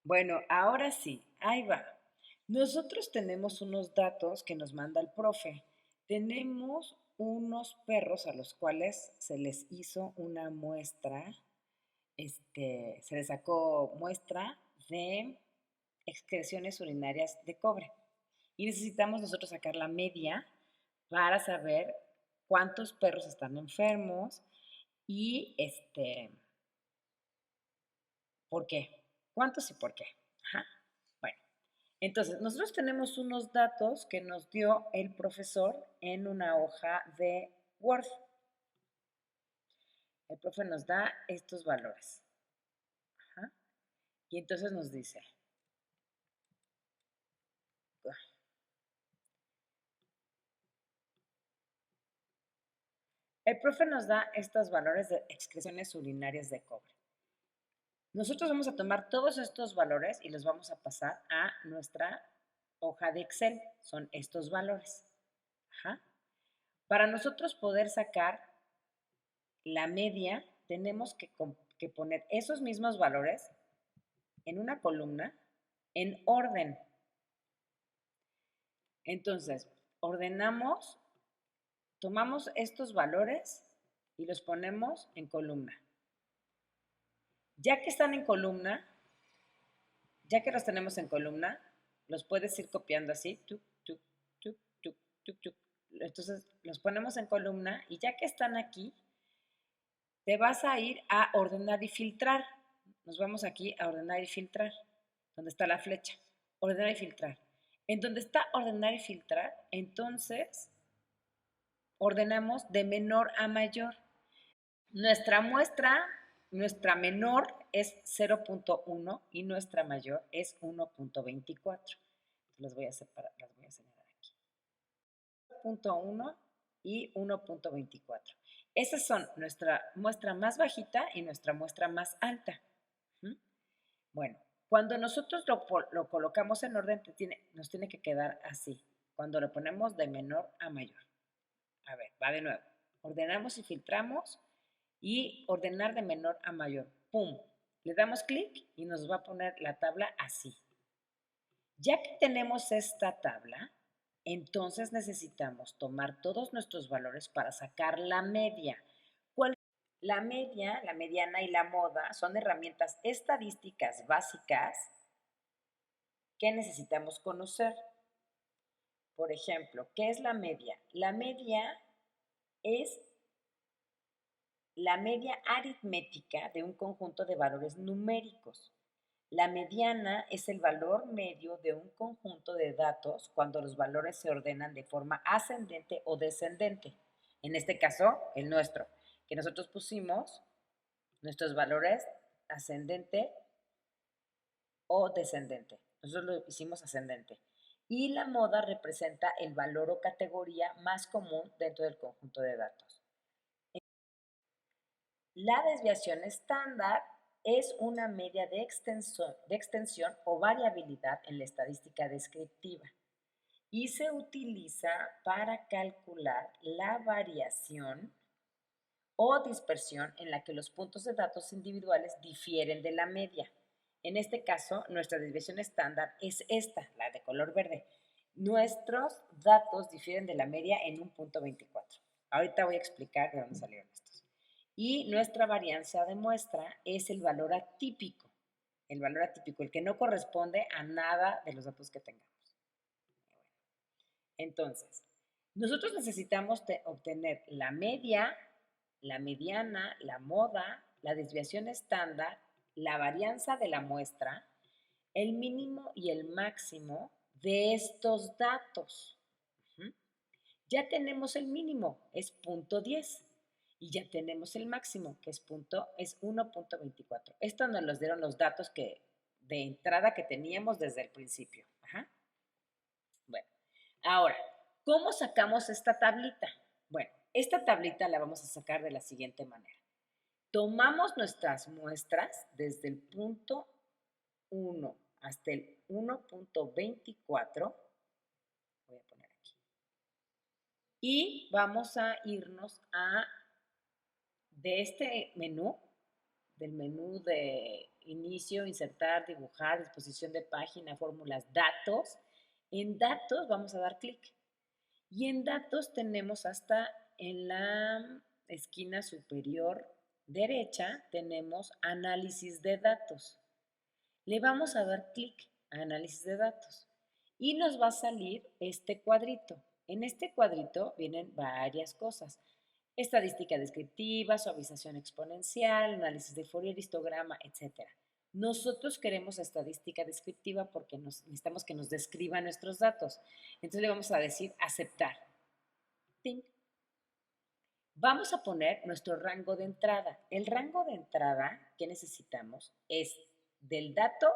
Bueno, ahora sí, ahí va. Nosotros tenemos unos datos que nos manda el profe. Tenemos unos perros a los cuales se les hizo una muestra, se les sacó muestra de excreciones urinarias de cobre. Y necesitamos nosotros sacar la media para saber cuántos perros están enfermos y por qué. ¿Cuántos y por qué? Ajá. Bueno, entonces nosotros tenemos unos datos que nos dio el profesor en una hoja de Word. El profe nos da estos valores. Ajá. Y entonces nos dice, el profe nos da estos valores de excreciones urinarias de cobre. Nosotros vamos a tomar todos estos valores y los vamos a pasar a nuestra hoja de Excel. Son estos valores. Ajá. Para nosotros poder sacar la media, tenemos que poner esos mismos valores en una columna en orden. Entonces, ordenamos, tomamos estos valores y los ponemos en columna. Ya que están en columna, ya que los tenemos en columna, los puedes ir copiando así. Tuc, tuc, tuc, tuc, tuc, tuc. Entonces, los ponemos en columna y ya que están aquí, te vas a ir a ordenar y filtrar. Nos vamos aquí a ordenar y filtrar, donde está la flecha. Ordenar y filtrar. En donde está ordenar y filtrar, entonces ordenamos de menor a mayor. Nuestra muestra, nuestra menor es 0.1 y nuestra mayor es 1.24. Las voy a separar, las voy a señalar aquí. 0.1 y 1.24. Esas son nuestra muestra más bajita y nuestra muestra más alta. Bueno, cuando nosotros lo colocamos en orden, nos tiene que quedar así. Cuando lo ponemos de menor a mayor. A ver, va de nuevo. Ordenamos y filtramos y ordenar de menor a mayor. ¡Pum! Le damos clic y nos va a poner la tabla así. Ya que tenemos esta tabla, entonces necesitamos tomar todos nuestros valores para sacar la media. La media, la mediana y la moda son herramientas estadísticas básicas que necesitamos conocer. Por ejemplo, ¿qué es la media? La media es la media aritmética de un conjunto de valores numéricos. La mediana es el valor medio de un conjunto de datos cuando los valores se ordenan de forma ascendente o descendente. En este caso, el nuestro, que nosotros pusimos nuestros valores ascendente o descendente. Nosotros lo hicimos ascendente. Y la moda representa el valor o categoría más común dentro del conjunto de datos. La desviación estándar es una media de extensión o variabilidad en la estadística descriptiva y se utiliza para calcular la variación o dispersión en la que los puntos de datos individuales difieren de la media. En este caso, nuestra desviación estándar es esta, la de color verde. Nuestros datos difieren de la media en 1.24. Ahorita voy a explicar de dónde salieron estos. Y nuestra varianza de muestra es el valor atípico. El valor atípico, el que no corresponde a nada de los datos que tengamos. Entonces, nosotros necesitamos obtener la media, la mediana, la moda, la desviación estándar, la varianza de la muestra, el mínimo y el máximo de estos datos. Ya tenemos el mínimo, es 0.10, y ya tenemos el máximo, que es 1.24. Esto nos los dieron los datos de entrada que teníamos desde el principio. Ajá. Bueno, ahora, ¿cómo sacamos esta tablita? Bueno, esta tablita la vamos a sacar de la siguiente manera. Tomamos nuestras muestras desde el punto 1 hasta el 1.24. Voy a poner aquí. Y vamos a irnos de este menú, del menú de inicio, insertar, dibujar, disposición de página, fórmulas, datos. En datos vamos a dar clic. Y en datos tenemos hasta en la esquina superior derecha, tenemos análisis de datos. Le vamos a dar clic a análisis de datos y nos va a salir este cuadrito. En este cuadrito vienen varias cosas. Estadística descriptiva, suavización exponencial, análisis de Fourier, histograma, etc. Nosotros queremos estadística descriptiva porque necesitamos que nos describa nuestros datos. Entonces le vamos a decir aceptar. ¡Ting! Vamos a poner nuestro rango de entrada. El rango de entrada que necesitamos es del dato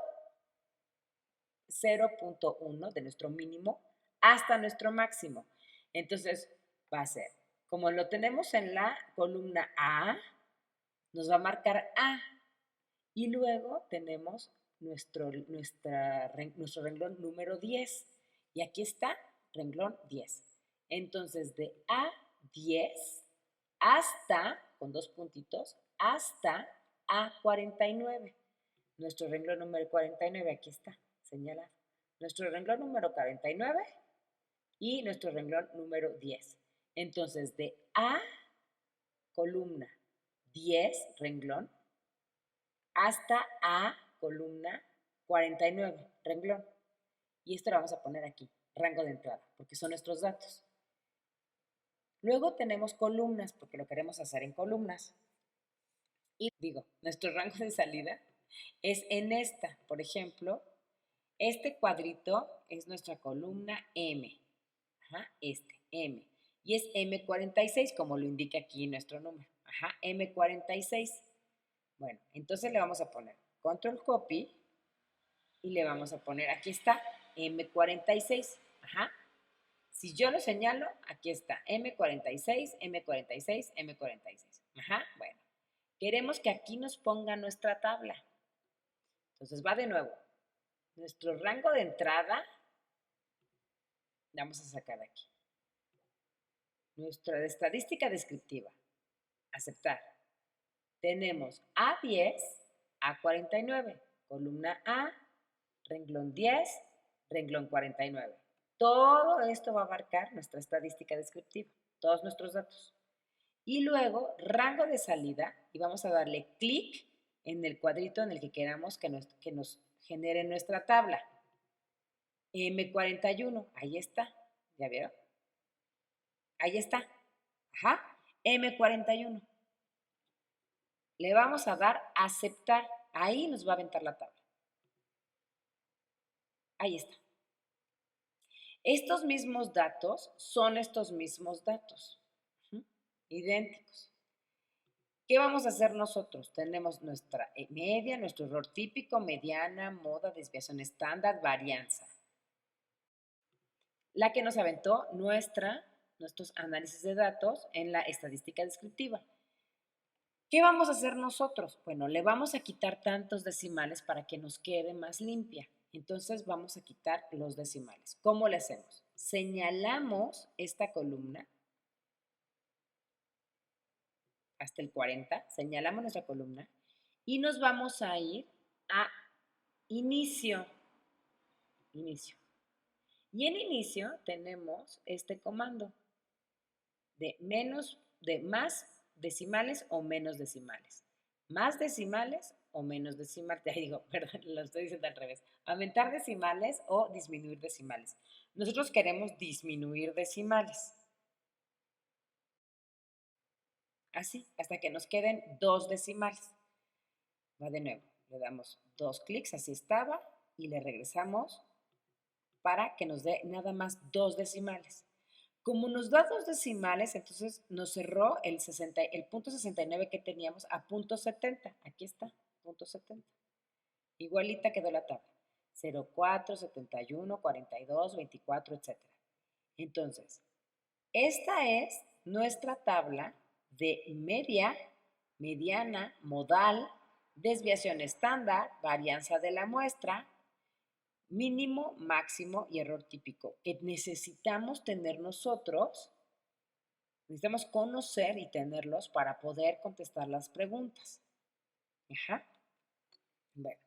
0.1 de nuestro mínimo hasta nuestro máximo. Entonces va a ser, como lo tenemos en la columna A, nos va a marcar A. Y luego tenemos nuestro renglón número 10. Y aquí está, renglón 10. Entonces, de A10 hasta, con dos puntitos, hasta A49. Nuestro renglón número 49, aquí está, señalado. Nuestro renglón número 49 y nuestro renglón número 10. Entonces, de A, columna, 10, renglón, hasta A, columna 49, renglón. Y esto lo vamos a poner aquí, rango de entrada, porque son nuestros datos. Luego tenemos columnas, porque lo queremos hacer en columnas. Y digo, nuestro rango de salida es en esta, por ejemplo, este cuadrito es nuestra columna M. Ajá, M. Y es M46, como lo indica aquí nuestro número. Ajá, M46. Bueno, entonces le vamos a poner control copy y le vamos a poner, aquí está, M46. Ajá. Si yo lo señalo, aquí está, M46, M46, M46. Ajá, bueno. Queremos que aquí nos ponga nuestra tabla. Entonces va de nuevo. Nuestro rango de entrada, vamos a sacar aquí. Nuestra estadística descriptiva, aceptar. Tenemos A10, A49, columna A, renglón 10, renglón 49. Todo esto va a abarcar nuestra estadística descriptiva, todos nuestros datos. Y luego, rango de salida, y vamos a darle clic en el cuadrito en el que queramos que nos genere nuestra tabla. M41, ahí está, ¿ya vieron? Ahí está, ajá, M41. Le vamos a dar aceptar, ahí nos va a aventar la tabla. Ahí está. Estos mismos datos son estos mismos datos, idénticos. ¿Qué vamos a hacer nosotros? Tenemos nuestra media, nuestro error típico, mediana, moda, desviación estándar, varianza. La que nos aventó nuestros análisis de datos en la estadística descriptiva. ¿Qué vamos a hacer nosotros? Bueno, le vamos a quitar tantos decimales para que nos quede más limpia. Entonces vamos a quitar los decimales. ¿Cómo le hacemos? Señalamos esta columna hasta el 40, señalamos nuestra columna y nos vamos a ir a inicio. Inicio. Y en inicio tenemos este comando de más decimales o menos decimales. Más decimales o menos decimales. Ya digo, perdón, lo estoy diciendo al revés. Aumentar decimales o disminuir decimales. Nosotros queremos disminuir decimales. Así, hasta que nos queden 2 decimales. Va de nuevo, le damos 2 clics, así estaba, y le regresamos para que nos dé nada más 2 decimales. Como nos da 2 decimales, entonces nos cerró el punto 69 que teníamos a punto 70. Aquí está, punto 70. Igualita quedó la tabla. 04, 71, 42, 24, etc. Entonces, esta es nuestra tabla de media, mediana, modal, desviación estándar, varianza de la muestra, mínimo, máximo y error típico, que necesitamos tener nosotros, necesitamos conocer y tenerlos para poder contestar las preguntas. Ajá. Bueno,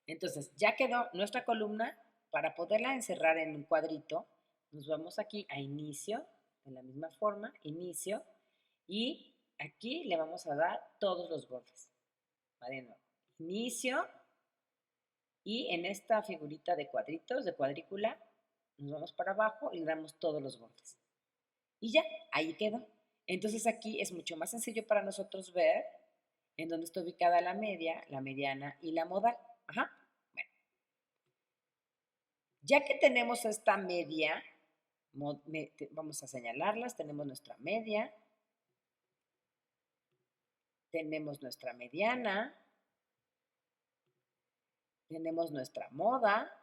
entonces ya quedó nuestra columna. Para poderla encerrar en un cuadrito, nos vamos aquí a inicio, de la misma forma, inicio, y aquí le vamos a dar todos los bordes. Va de nuevo. Inicio, y en esta figurita de cuadritos, de cuadrícula, nos vamos para abajo y le damos todos los bordes. Y ya, ahí quedó. Entonces aquí es mucho más sencillo para nosotros ver en dónde está ubicada la media, la mediana y la modal. Ajá. Bueno, ya que tenemos esta media, vamos a señalarlas. Tenemos nuestra media, tenemos nuestra mediana, tenemos nuestra moda,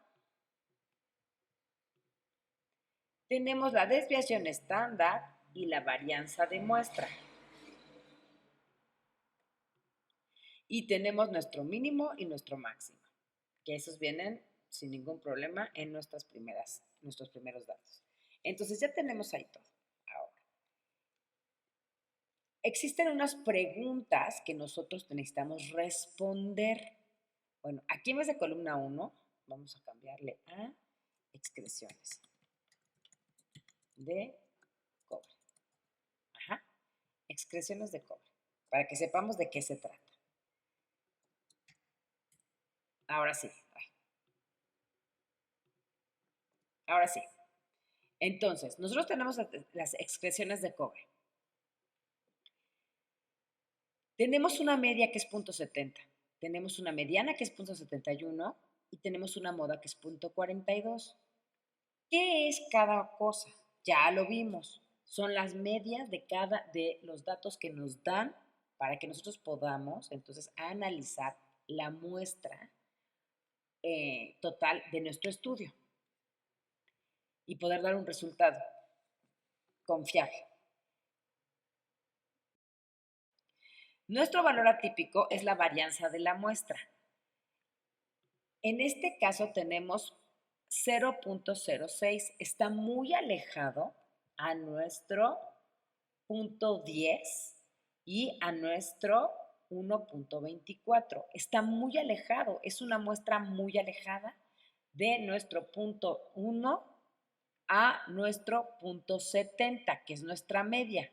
tenemos la desviación estándar y la varianza de muestra. Y tenemos nuestro mínimo y nuestro máximo, que esos vienen sin ningún problema en nuestros primeros datos. Entonces ya tenemos ahí todo. Ahora, existen unas preguntas que nosotros necesitamos responder. Bueno, aquí en vez de columna 1, vamos a cambiarle a excreciones de cobre. Ajá, excreciones de cobre, para que sepamos de qué se trata. Ahora sí. Ahora sí. Entonces, nosotros tenemos las excreciones de cobre. Tenemos una media que es 0.70, tenemos una mediana que es 0.71 y tenemos una moda que es 0.42. ¿Qué es cada cosa? Ya lo vimos. Son las medias de los datos que nos dan para que nosotros podamos entonces analizar la muestra total de nuestro estudio y poder dar un resultado confiable. Nuestro valor atípico es la varianza de la muestra. En este caso tenemos 0.06, está muy alejado a nuestro 0.10 y a nuestro 1.24. Está muy alejado, es una muestra muy alejada de nuestro 0.1 a nuestro 0.70, que es nuestra media.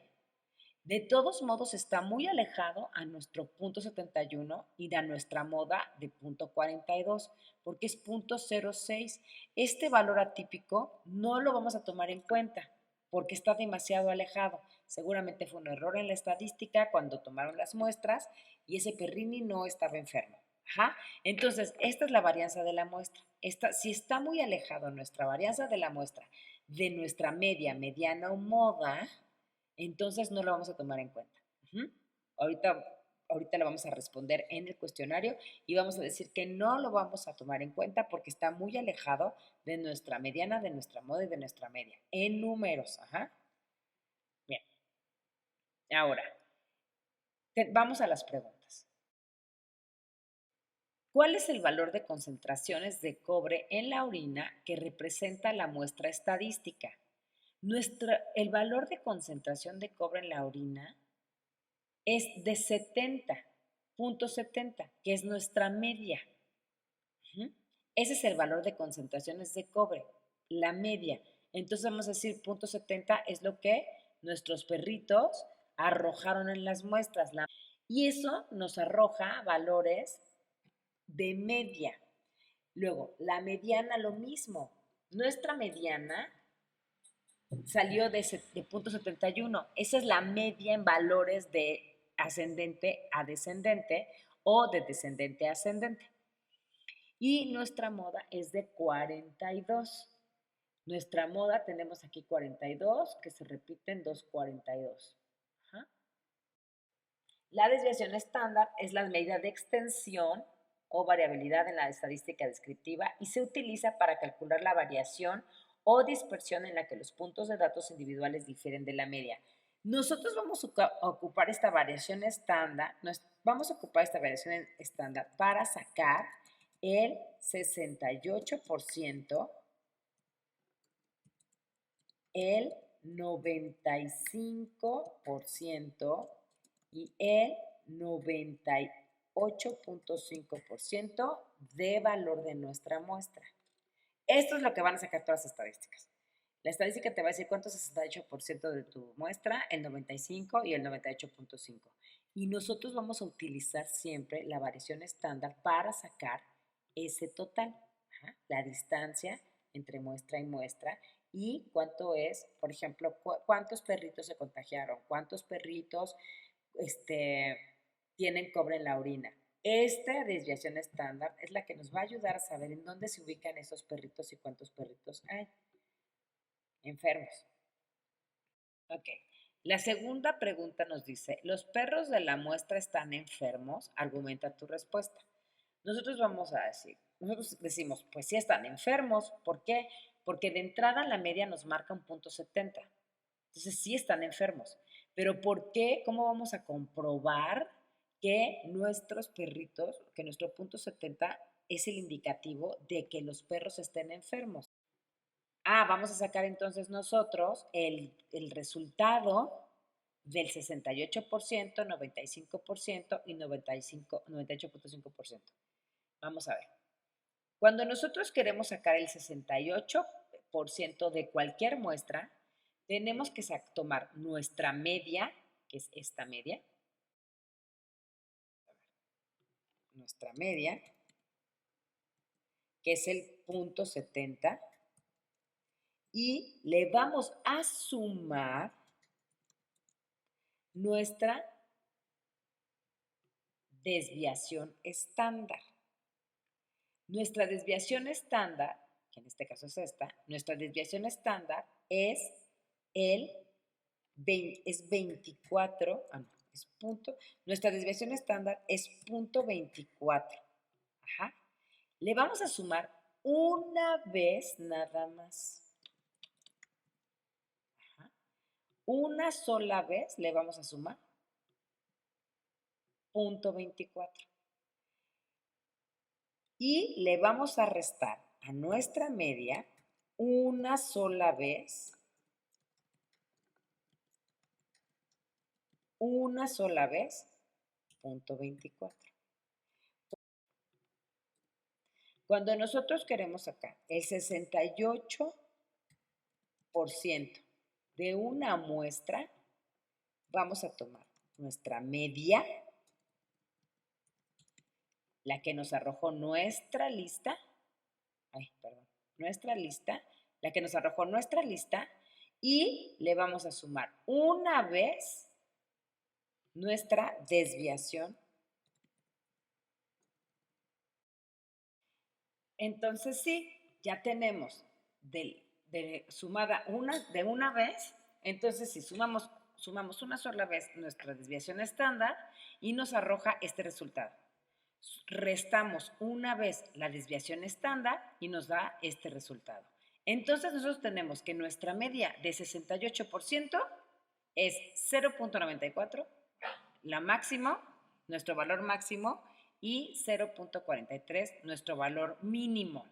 De todos modos, está muy alejado a nuestro 0.71 y a nuestra moda de 0.42, porque es 0.06. Este valor atípico no lo vamos a tomar en cuenta porque está demasiado alejado. Seguramente fue un error en la estadística cuando tomaron las muestras y ese perrini no estaba enfermo. Ajá. Entonces, esta es la varianza de la muestra. Si está muy alejado nuestra varianza de la muestra de nuestra media, mediana o moda, entonces no lo vamos a tomar en cuenta. Ahorita, ahorita lo vamos a responder en el cuestionario y vamos a decir que no lo vamos a tomar en cuenta porque está muy alejado de nuestra mediana, de nuestra moda y de nuestra media, en números. Ajá. Bien, ahora, vamos a las preguntas. ¿Cuál es el valor de concentraciones de cobre en la orina que representa la muestra estadística? El valor de concentración de cobre en la orina es de 70.70, que es nuestra media. Ese es el valor de concentraciones de cobre, la media. Entonces vamos a decir 0.70 es lo que nuestros perritos arrojaron en las muestras. Y eso nos arroja valores de media. Luego, la mediana lo mismo. Nuestra mediana salió de 0.71. Esa es la media en valores de ascendente a descendente o de descendente a ascendente. Y nuestra moda es de 42. Nuestra moda tenemos aquí 42, que se repiten 242. Ajá. La desviación estándar es la medida de extensión o variabilidad en la estadística descriptiva y se utiliza para calcular la variación o dispersión en la que los puntos de datos individuales difieren de la media. Nosotros vamos a ocupar esta variación estándar, para sacar el 68%, el 95% y el 99%. 68.5% de valor de nuestra muestra. Esto es lo que van a sacar todas las estadísticas. La estadística te va a decir cuánto es 68% de tu muestra, el 95 y el 98.5. Y nosotros vamos a utilizar siempre la variación estándar para sacar ese total, la distancia entre muestra y muestra y cuánto es, por ejemplo, cuántos perritos se contagiaron, cuántos perritos tienen cobre en la orina. Esta desviación estándar es la que nos va a ayudar a saber en dónde se ubican esos perritos y cuántos perritos hay enfermos. Ok. La segunda pregunta nos dice, ¿los perros de la muestra están enfermos? Argumenta tu respuesta. Nosotros decimos, pues sí están enfermos. ¿Por qué? Porque de entrada la media nos marca un punto 70. Entonces sí están enfermos. Pero ¿por qué? ¿Cómo vamos a comprobar que nuestros perritos, que nuestro punto 70 es el indicativo de que los perros estén enfermos? Vamos a sacar entonces nosotros el resultado del 68%, 95% y 98.5%. Vamos a ver. Cuando nosotros queremos sacar el 68% de cualquier muestra, tenemos que tomar nuestra media, que es esta media, nuestra media, que es el punto 70, y le vamos a sumar nuestra desviación estándar. Nuestra desviación estándar, que en este caso es esta, nuestra desviación estándar es 24, es punto, nuestra desviación estándar es punto 24. Le vamos a sumar una vez nada más. Una sola vez le vamos a sumar punto 24. Y le vamos a restar a nuestra media una sola vez, punto 24. Cuando nosotros queremos sacar el 68% de una muestra, vamos a tomar nuestra media, la que nos arrojó nuestra lista, la que nos arrojó nuestra lista, y le vamos a sumar una vez nuestra desviación. Entonces sí, ya tenemos sumada de una vez. Entonces si sumamos una sola vez nuestra desviación estándar y nos arroja este resultado. Restamos una vez la desviación estándar y nos da este resultado. Entonces nosotros tenemos que nuestra media de 68% es 0.94, la máximo, nuestro valor máximo, y 0.43, nuestro valor mínimo.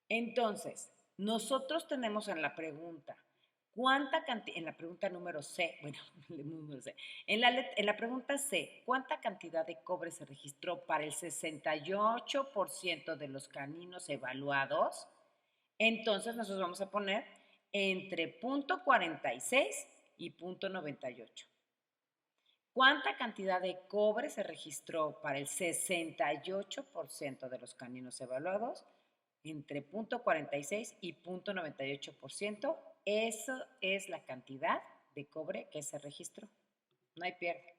Entonces, nosotros tenemos en la pregunta, en la pregunta número C, en la pregunta C, ¿cuánta cantidad de cobre se registró para el 68% de los caninos evaluados? Entonces, nosotros vamos a poner entre 0.46 y 0.98. ¿Cuánta cantidad de cobre se registró para el 68% de los caninos evaluados? Entre 0.46 y 0.98%. Eso es la cantidad de cobre que se registró. No hay pierde.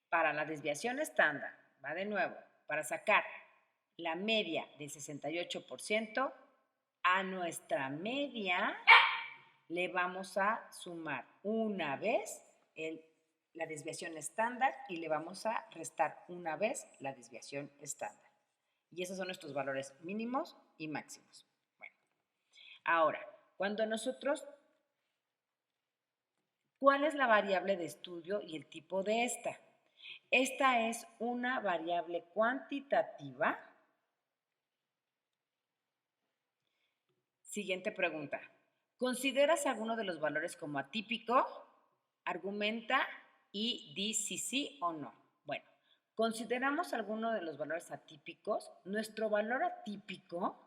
Para la desviación estándar, va de nuevo, para sacar la media del 68%, a nuestra media le vamos a sumar una vez la desviación estándar y le vamos a restar una vez la desviación estándar. Y esos son nuestros valores mínimos y máximos. Bueno, ahora, ¿cuál es la variable de estudio y el tipo de esta? Esta es una variable cuantitativa. Siguiente pregunta. ¿Consideras alguno de los valores como atípico? Argumenta y di si sí o no. Bueno, Consideramos alguno de los valores atípicos. Nuestro valor atípico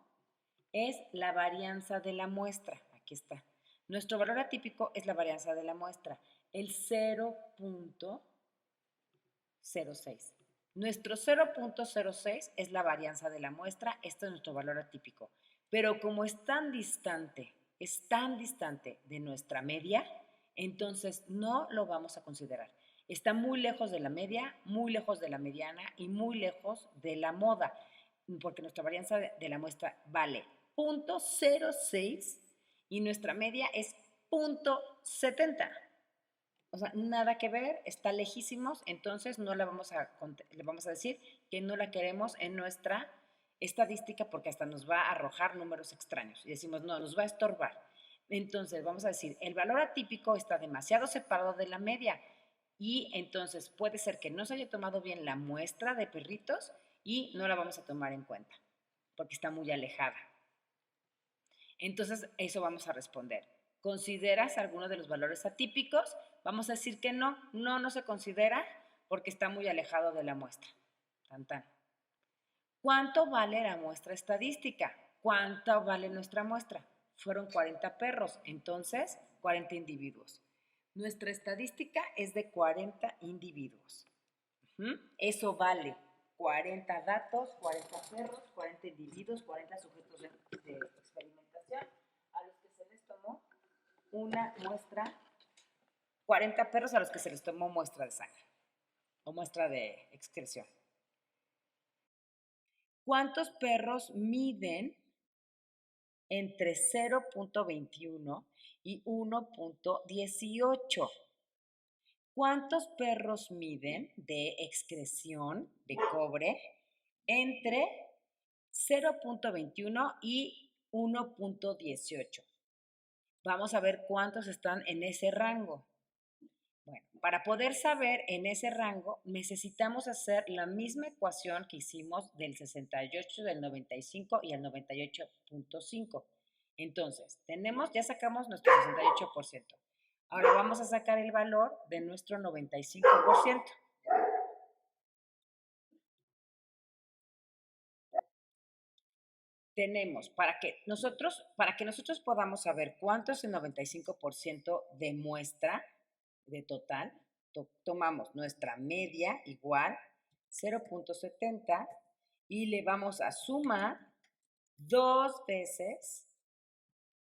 es la varianza de la muestra. Aquí está. Nuestro valor atípico es la varianza de la muestra, el 0.06. Nuestro 0.06 es la varianza de la muestra, este es nuestro valor atípico. Pero como es tan distante de nuestra media, entonces no lo vamos a considerar. Está muy lejos de la media, muy lejos de la mediana y muy lejos de la moda, porque nuestra varianza de la muestra vale 0.06 y nuestra media es 0.70. O sea, nada que ver, está lejísimos, entonces no le vamos a decir que no la queremos en nuestra estadística porque hasta nos va a arrojar números extraños. Y decimos, no, nos va a estorbar. Entonces vamos a decir, el valor atípico está demasiado separado de la media y entonces puede ser que no se haya tomado bien la muestra de perritos y no la vamos a tomar en cuenta porque está muy alejada. Entonces, eso vamos a responder. ¿Consideras alguno de los valores atípicos? Vamos a decir que no, no se considera porque está muy alejado de la muestra. Tan, tan. ¿Cuánto vale la muestra estadística? ¿Cuánto vale nuestra muestra? Fueron 40 perros, entonces 40 individuos. Nuestra estadística es de 40 individuos. Eso vale 40 datos, 40 perros, 40 individuos, 40 sujetos de experimentación a los que se les tomó una muestra, 40 perros a los que se les tomó muestra de sangre o muestra de excreción. ¿Cuántos perros miden entre 0.21 y 1.18? ¿Cuántos perros miden de excreción de cobre entre 0.21 y 1.18? Vamos a ver cuántos están en ese rango. Bueno, para poder saber en ese rango necesitamos hacer la misma ecuación que hicimos del 68, del 95 y el 98.5. Entonces, ya sacamos nuestro 68%. Ahora vamos a sacar el valor de nuestro 95%. Tenemos, para que nosotros podamos saber cuánto es el 95% de muestra de total, tomamos nuestra media igual 0.70 y le vamos a sumar 2 veces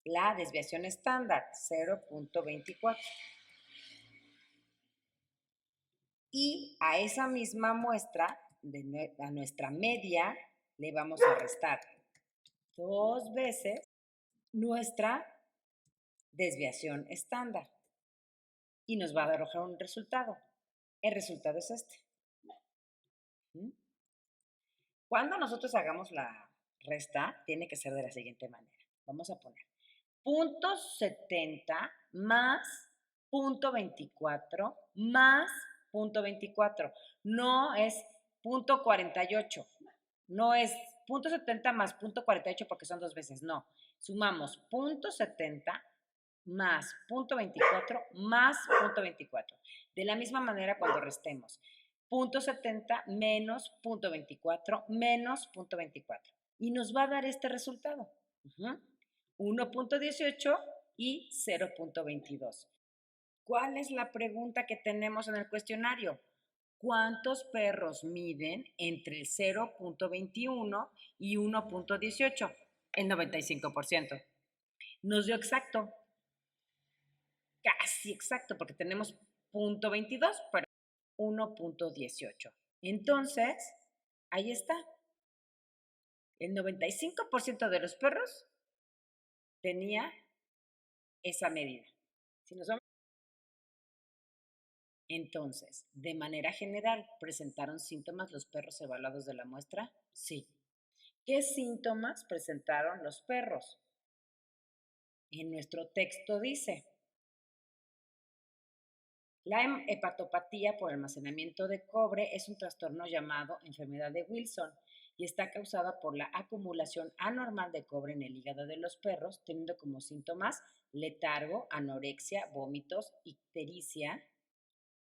la desviación estándar, 0.24. Y a esa misma muestra, a nuestra media, le vamos a restar 2 veces nuestra desviación estándar. Y nos va a arrojar un resultado. El resultado es este. Cuando nosotros hagamos la resta, tiene que ser de la siguiente manera. Vamos a poner 0.70 más 0.24 más 0.24. No es 0.48. No es 0.70 más 0.48 porque son 2 veces. No. Sumamos 0.70 más 0.24 más 0.24. De la misma manera cuando restemos 0.70 menos 0.24 menos 0.24. Y nos va a dar este resultado. 1.18 y 0.22. ¿Cuál es la pregunta que tenemos en el cuestionario? ¿Cuántos perros miden entre el 0.21 y 1.18? El 95%. Nos dio exacto. Casi exacto, porque tenemos 0.22, pero 1.18. Entonces, ahí está. El 95% de los perros tenía esa medida. Si nos vamos... Entonces, de manera general, ¿presentaron síntomas los perros evaluados de la muestra? Sí. ¿Qué síntomas presentaron los perros? En nuestro texto dice, la hepatopatía por almacenamiento de cobre es un trastorno llamado enfermedad de Wilson y está causada por la acumulación anormal de cobre en el hígado de los perros, teniendo como síntomas letargo, anorexia, vómitos, ictericia,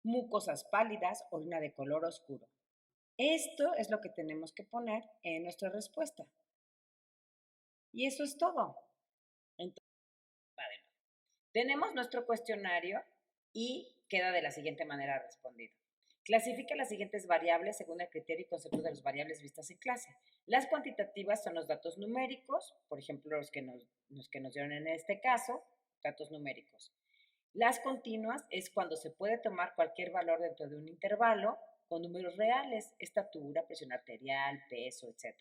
mucosas pálidas, orina de color oscuro. Esto es lo que tenemos que poner en nuestra respuesta. Y eso es todo. Entonces, tenemos nuestro cuestionario y queda de la siguiente manera respondido. Clasifica las siguientes variables según el criterio y concepto de las variables vistas en clase. Las cuantitativas son los datos numéricos, por ejemplo, los que nos dieron en este caso, datos numéricos. Las continuas es cuando se puede tomar cualquier valor dentro de un intervalo con números reales, estatura, presión arterial, peso, etc.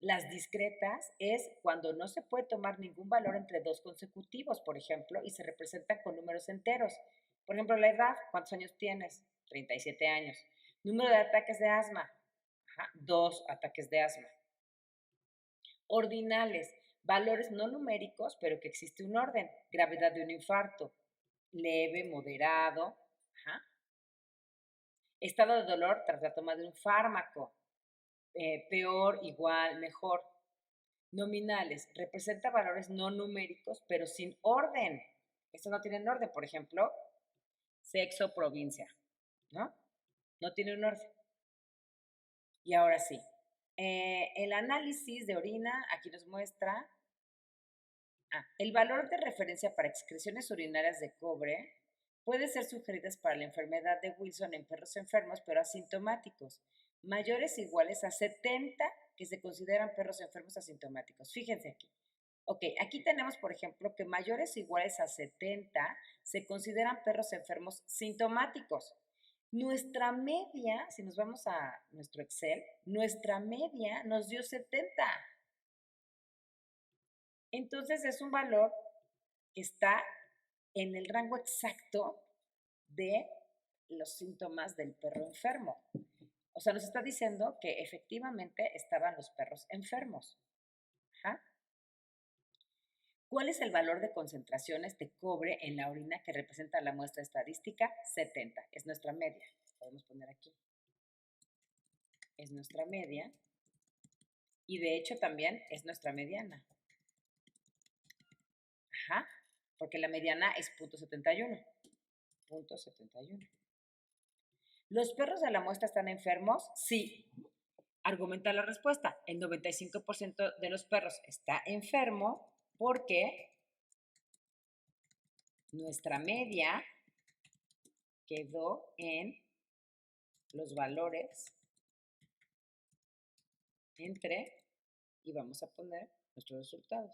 Las discretas es cuando no se puede tomar ningún valor entre dos consecutivos, por ejemplo, y se representan con números enteros. Por ejemplo, la edad, ¿cuántos años tienes? 37 años. Número de ataques de asma, 2 ataques de asma. Ordinales, valores no numéricos, pero que existe un orden. Gravedad de un infarto, leve, moderado. Estado de dolor tras la toma de un fármaco, peor, igual, mejor. Nominales, representa valores no numéricos, pero sin orden. Estos no tienen orden, por ejemplo, sexo, provincia, ¿no? No tiene un orden. Y ahora sí, el análisis de orina aquí nos muestra el valor de referencia para excreciones urinarias de cobre puede ser sugeridas para la enfermedad de Wilson en perros enfermos pero asintomáticos, mayores o iguales a 70 que se consideran perros enfermos asintomáticos. Fíjense aquí. Ok, aquí tenemos, por ejemplo, que mayores o iguales a 70 se consideran perros enfermos sintomáticos. Nuestra media, si nos vamos a nuestro Excel, nuestra media nos dio 70. Entonces es un valor que está en el rango exacto de los síntomas del perro enfermo. O sea, nos está diciendo que efectivamente estaban los perros enfermos. Ajá. ¿Cuál es el valor de concentraciones de cobre en la orina que representa la muestra estadística? 70. Es nuestra media. Podemos poner aquí. Es nuestra media. Y de hecho también es nuestra mediana. Ajá. Porque la mediana es 0.71. 0.71. ¿Los perros de la muestra están enfermos? Sí. Argumenta la respuesta. El 95% de los perros está enfermo porque nuestra media quedó en los valores entre, y vamos a poner nuestros resultados.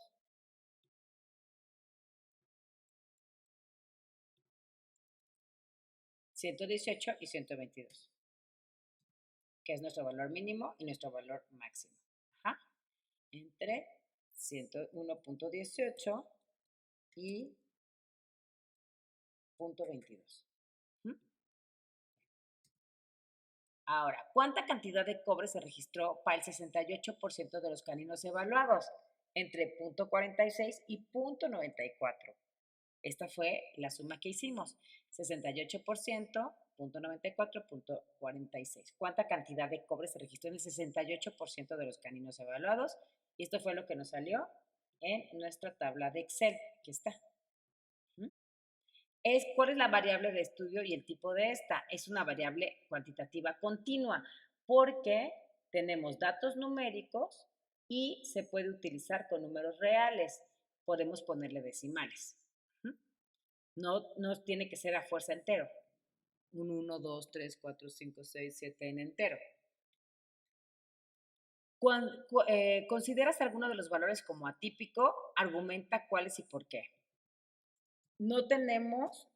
$118 y 122, que es nuestro valor mínimo y nuestro valor máximo. Ajá. Entre 101.18 y 0.22. Ahora, ¿cuánta cantidad de cobre se registró para el 68% de los caninos evaluados? Entre 0.46 y 0.94. Esta fue la suma que hicimos. 68%, 0.94, 0.46. ¿Cuánta cantidad de cobre se registró en el 68% de los caninos evaluados? Y esto fue lo que nos salió en nuestra tabla de Excel, que está. ¿Cuál es la variable de estudio y el tipo de esta? Es una variable cuantitativa continua porque tenemos datos numéricos y se puede utilizar con números reales. Podemos ponerle decimales. No tiene que ser a fuerza entero. 1, 2, 3, 4, 5, 6, 7 en entero. Cuando consideras alguno de los valores como atípico, argumenta cuáles y por qué. No tenemos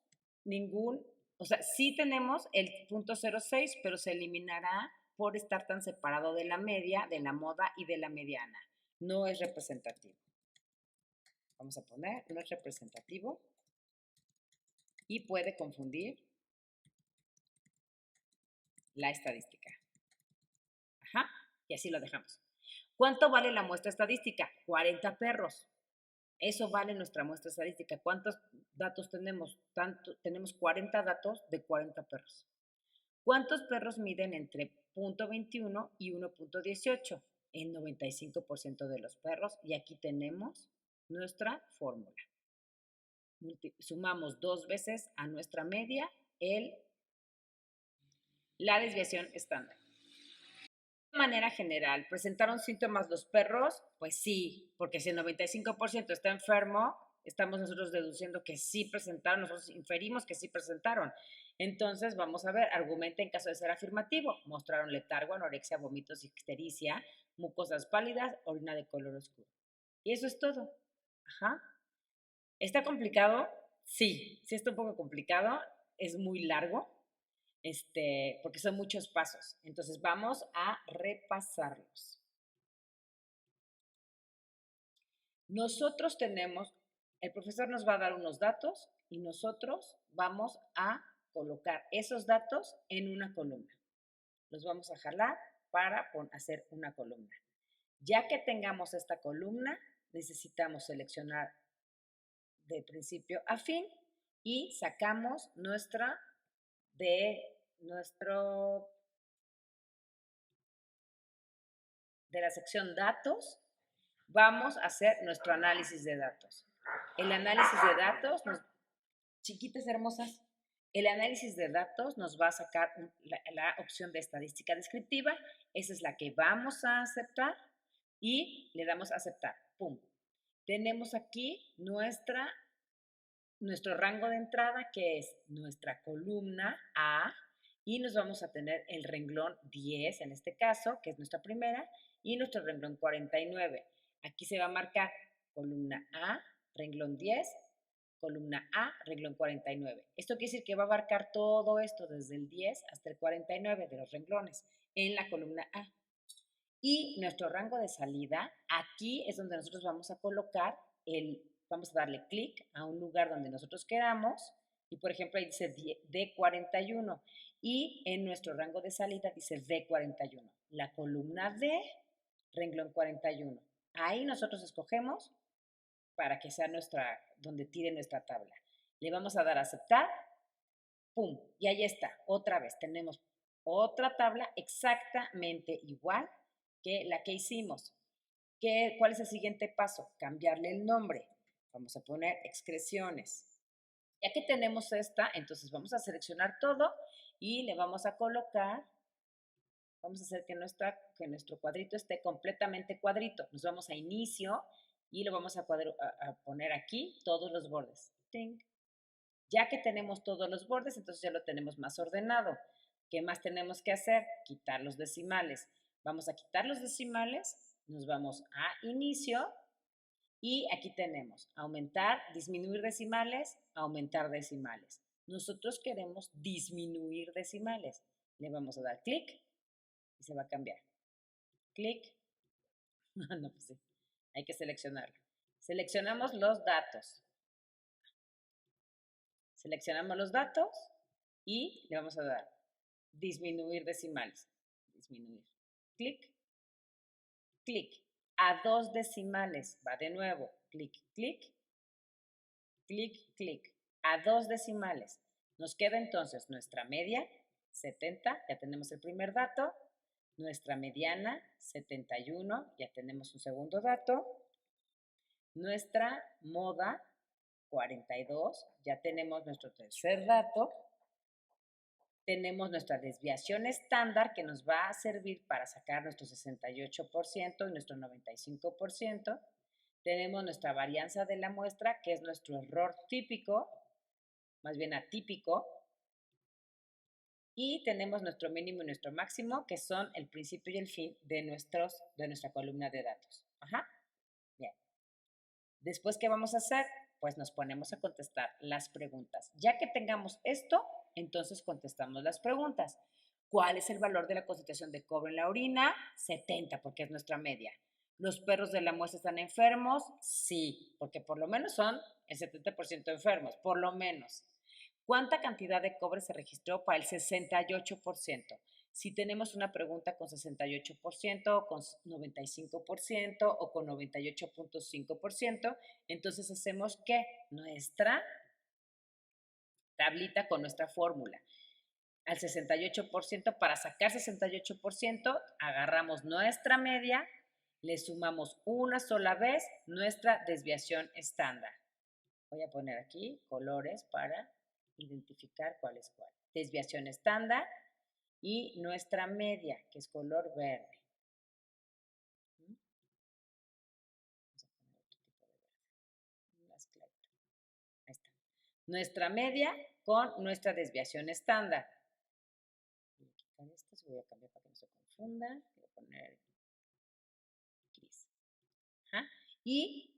ningún, o sea, sí tenemos el 0.06, pero se eliminará por estar tan separado de la media, de la moda y de la mediana. No es representativo. Vamos a poner, no es representativo y puede confundir la estadística. Ajá, y así lo dejamos. ¿Cuánto vale la muestra estadística? 40 perros. Eso vale nuestra muestra estadística. ¿Cuántos datos tenemos? Tenemos 40 datos de 40 perros. ¿Cuántos perros miden entre 0.21 y 1.18? El 95% de los perros. Y aquí tenemos nuestra fórmula. Sumamos 2 veces a nuestra media la desviación estándar. De manera general, ¿presentaron síntomas los perros? Pues sí, porque si el 95% está enfermo, estamos nosotros deduciendo que sí presentaron, nosotros inferimos que sí presentaron. Entonces, vamos a ver, argumenta en caso de ser afirmativo. Mostraron letargo, anorexia, vómitos, ictericia, mucosas pálidas, orina de color oscuro. Y eso es todo. Ajá. ¿Está complicado? Sí, sí está un poco complicado, es muy largo, porque son muchos pasos. Entonces vamos a repasarlos. Nosotros tenemos, el profesor nos va a dar unos datos y nosotros vamos a colocar esos datos en una columna. Los vamos a jalar para hacer una columna. Ya que tengamos esta columna, necesitamos seleccionar de principio a fin y sacamos de de la sección datos, vamos a hacer nuestro análisis de datos. El análisis de datos, chiquitas hermosas, el análisis de datos nos va a sacar la opción de estadística descriptiva, esa es la que vamos a aceptar y le damos a aceptar, pum. Tenemos aquí nuestro rango de entrada, que es nuestra columna A, y nos vamos a tener el renglón 10, en este caso, que es nuestra primera, y nuestro renglón 49. Aquí se va a marcar columna A, renglón 10, columna A, renglón 49. Esto quiere decir que va a abarcar todo esto desde el 10 hasta el 49 de los renglones en la columna A. Y nuestro rango de salida, aquí es donde nosotros vamos a colocar vamos a darle clic a un lugar donde nosotros queramos, y por ejemplo ahí dice D41, y en nuestro rango de salida dice D41, la columna D, renglón 41. Ahí nosotros escogemos para que sea donde tire nuestra tabla. Le vamos a dar a aceptar, pum, y ahí está, otra vez tenemos otra tabla exactamente igual que la que hicimos. ¿Cuál es el siguiente paso? Cambiarle el nombre. Vamos a poner excreciones. Ya que tenemos esta, entonces vamos a seleccionar todo y le vamos a colocar, vamos a hacer que nuestro cuadrito esté completamente cuadrito. Nos vamos a inicio y lo vamos a poner aquí todos los bordes. ¡Ting! Ya que tenemos todos los bordes, entonces ya lo tenemos más ordenado. ¿Qué más tenemos que hacer? Quitar los decimales. Vamos a quitar los decimales, nos vamos a inicio y aquí tenemos aumentar, disminuir decimales, aumentar decimales. Nosotros queremos disminuir decimales. Le vamos a dar clic y se va a cambiar. Clic. No, pues sí, hay que seleccionarlo. Seleccionamos los datos. Seleccionamos los datos y le vamos a dar disminuir decimales. Disminuir. Clic, clic. A 2 decimales. Va de nuevo. Clic, clic, clic, clic. A 2 decimales. Nos queda entonces nuestra media, 70, ya tenemos el primer dato. Nuestra mediana, 71, ya tenemos un segundo dato. Nuestra moda, 42, ya tenemos nuestro tercer dato. Tenemos nuestra desviación estándar que nos va a servir para sacar nuestro 68% y nuestro 95%. Tenemos nuestra varianza de la muestra, que es nuestro error típico, más bien atípico. Y tenemos nuestro mínimo y nuestro máximo, que son el principio y el fin de nuestra columna de datos. Ajá. Bien. Después, ¿qué vamos a hacer? Pues nos ponemos a contestar las preguntas. Ya que tengamos esto, entonces contestamos las preguntas. ¿Cuál es el valor de la concentración de cobre en la orina? 70, porque es nuestra media. ¿Los perros de la muestra están enfermos? Sí, porque por lo menos son el 70% enfermos, por lo menos. ¿Cuánta cantidad de cobre se registró para el 68%? Si tenemos una pregunta con 68% o con 95% o con 98.5%, entonces hacemos que nuestra tablita con nuestra fórmula. Al 68%, para sacar 68%, agarramos nuestra media, le sumamos una sola vez nuestra desviación estándar. Voy a poner aquí colores para identificar cuál es cuál. Desviación estándar y nuestra media, que es color verde. las claves. Ahí está. Nuestra media con nuestra desviación estándar. Voy a quitar esto, se voy a cambiar para que no se confunda. Voy a poner gris. Ajá. Y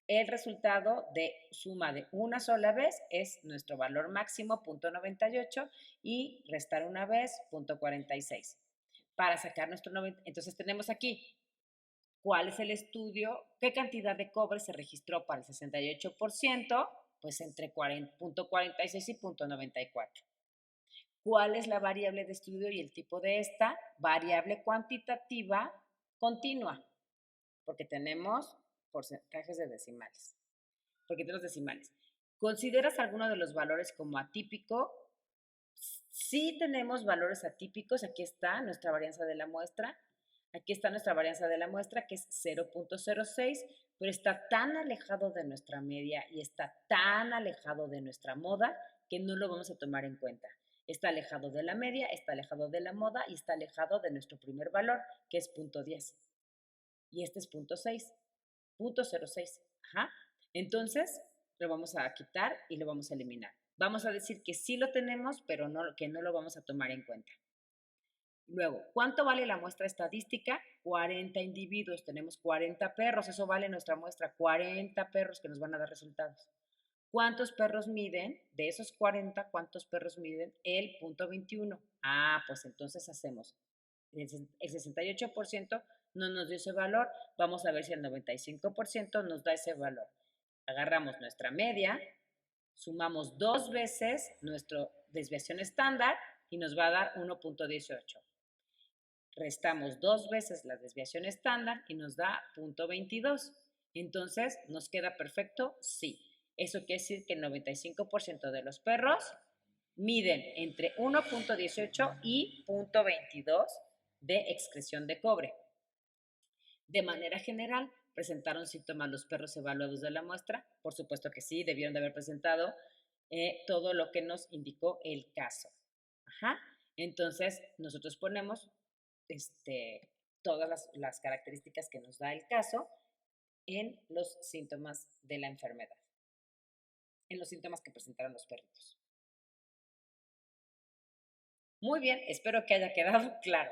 el resultado de suma de una sola vez es nuestro valor máximo, 0.98, y restar una vez, 0.46. Para sacar nuestro 90, entonces tenemos aquí cuál es el estudio, qué cantidad de cobre se registró para el 68%, pues entre 0.46 y 0.94. ¿Cuál es la variable de estudio y el tipo de esta? Variable cuantitativa continua, porque tenemos porcentajes de decimales. Porque tenemos decimales. ¿Consideras alguno de los valores como atípico? Sí tenemos valores atípicos. Aquí está nuestra varianza de la muestra. Aquí está nuestra varianza de la muestra, que es 0.06, pero está tan alejado de nuestra media y está tan alejado de nuestra moda que no lo vamos a tomar en cuenta. Está alejado de la media, está alejado de la moda y está alejado de nuestro primer valor, que es 0.10. Y este es 0.6, 0.06. Ajá. Entonces, lo vamos a quitar y lo vamos a eliminar. Vamos a decir que sí lo tenemos, pero que no lo vamos a tomar en cuenta. Luego, ¿cuánto vale la muestra estadística? 40 individuos, tenemos 40 perros, eso vale nuestra muestra, 40 perros que nos van a dar resultados. ¿Cuántos perros miden? De esos 40, ¿cuántos perros miden? El 0.21. Ah, pues entonces hacemos el 68% no nos dio ese valor, vamos a ver si el 95% nos da ese valor. Agarramos nuestra media, sumamos 2 veces nuestra desviación estándar y nos va a dar 1.18. Restamos 2 veces la desviación estándar y nos da 0.22. Entonces, ¿nos queda perfecto? Sí. Eso quiere decir que el 95% de los perros miden entre 1.18 y 0.22 de excreción de cobre. De manera general, ¿presentaron síntomas los perros evaluados de la muestra? Por supuesto que sí, debieron de haber presentado todo lo que nos indicó el caso. Ajá. Entonces, nosotros ponemos todas las características que nos da el caso en los síntomas de la enfermedad, en los síntomas que presentaron los perritos. Muy bien, espero que haya quedado claro.